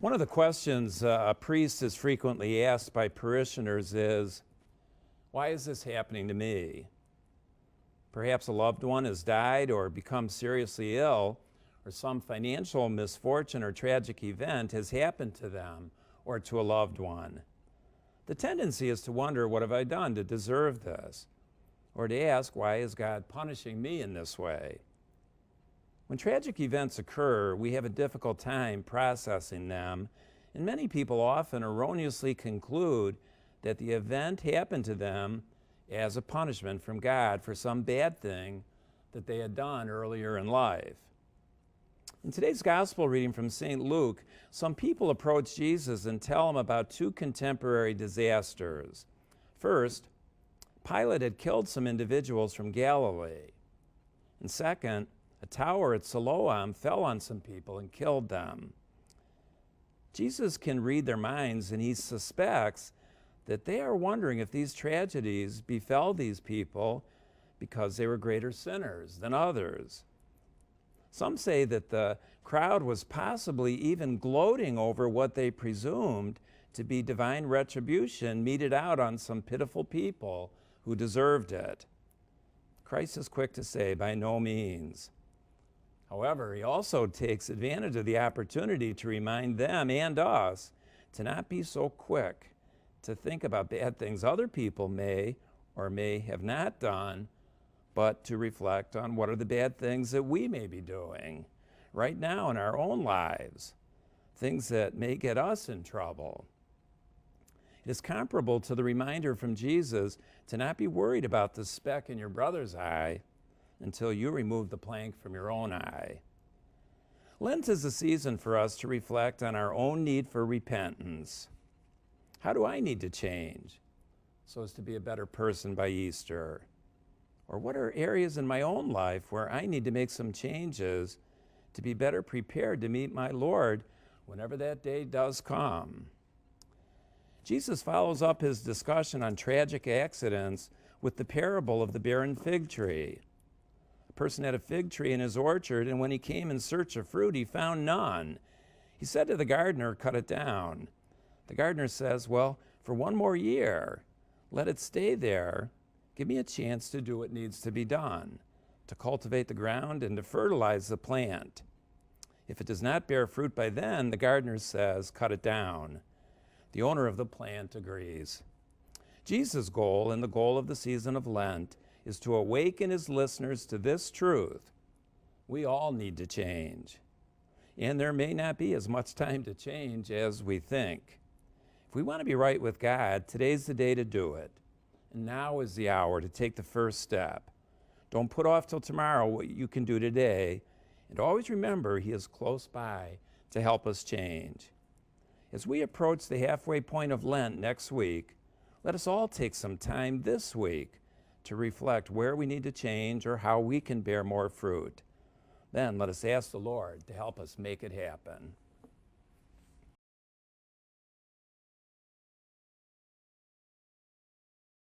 One of the questions a priest is frequently asked by parishioners is, why is this happening to me? Perhaps a loved one has died or become seriously ill, or some financial misfortune or tragic event has happened to them or to a loved one. The tendency is to wonder, what have I done to deserve this? Or to ask, why is God punishing me in this way? When tragic events occur, we have a difficult time processing them, and many people often erroneously conclude that the event happened to them as a punishment from God for some bad thing that they had done earlier in life. In today's gospel reading from St. Luke, some people approach Jesus and tell him about two contemporary disasters. First, Pilate had killed some individuals from Galilee. And second, a tower at Siloam fell on some people and killed them. Jesus can read their minds, and he suspects that they are wondering if these tragedies befell these people because they were greater sinners than others. Some say that the crowd was possibly even gloating over what they presumed to be divine retribution meted out on some pitiful people who deserved it. Christ is quick to say, by no means. However, he also takes advantage of the opportunity to remind them and us to not be so quick to think about bad things other people may or may have not done, but to reflect on what are the bad things that we may be doing right now in our own lives, things that may get us in trouble. It is comparable to the reminder from Jesus to not be worried about the speck in your brother's eye until you remove the plank from your own eye. Lent is a season for us to reflect on our own need for repentance. How do I need to change so as to be a better person by Easter? Or what are areas in my own life where I need to make some changes to be better prepared to meet my Lord whenever that day does come? Jesus follows up his discussion on tragic accidents with the parable of the barren fig tree. A person had a fig tree in his orchard, and when he came in search of fruit, he found none. He said to the gardener, "Cut it down." The gardener says, "Well, for one more year, let it stay there. Give me a chance to do what needs to be done, to cultivate the ground and to fertilize the plant. If it does not bear fruit by then," the gardener says, "cut it down." The owner of the plant agrees. Jesus' goal and the goal of the season of Lent is to awaken his listeners to this truth. We all need to change, and there may not be as much time to change as we think. If we want to be right with God, today's the day to do it. And now is the hour to take the first step. Don't put off till tomorrow what you can do today, and always remember he is close by to help us change. As we approach the halfway point of Lent next week, let us all take some time this week to reflect where we need to change or how we can bear more fruit. Then let us ask the Lord to help us make it happen.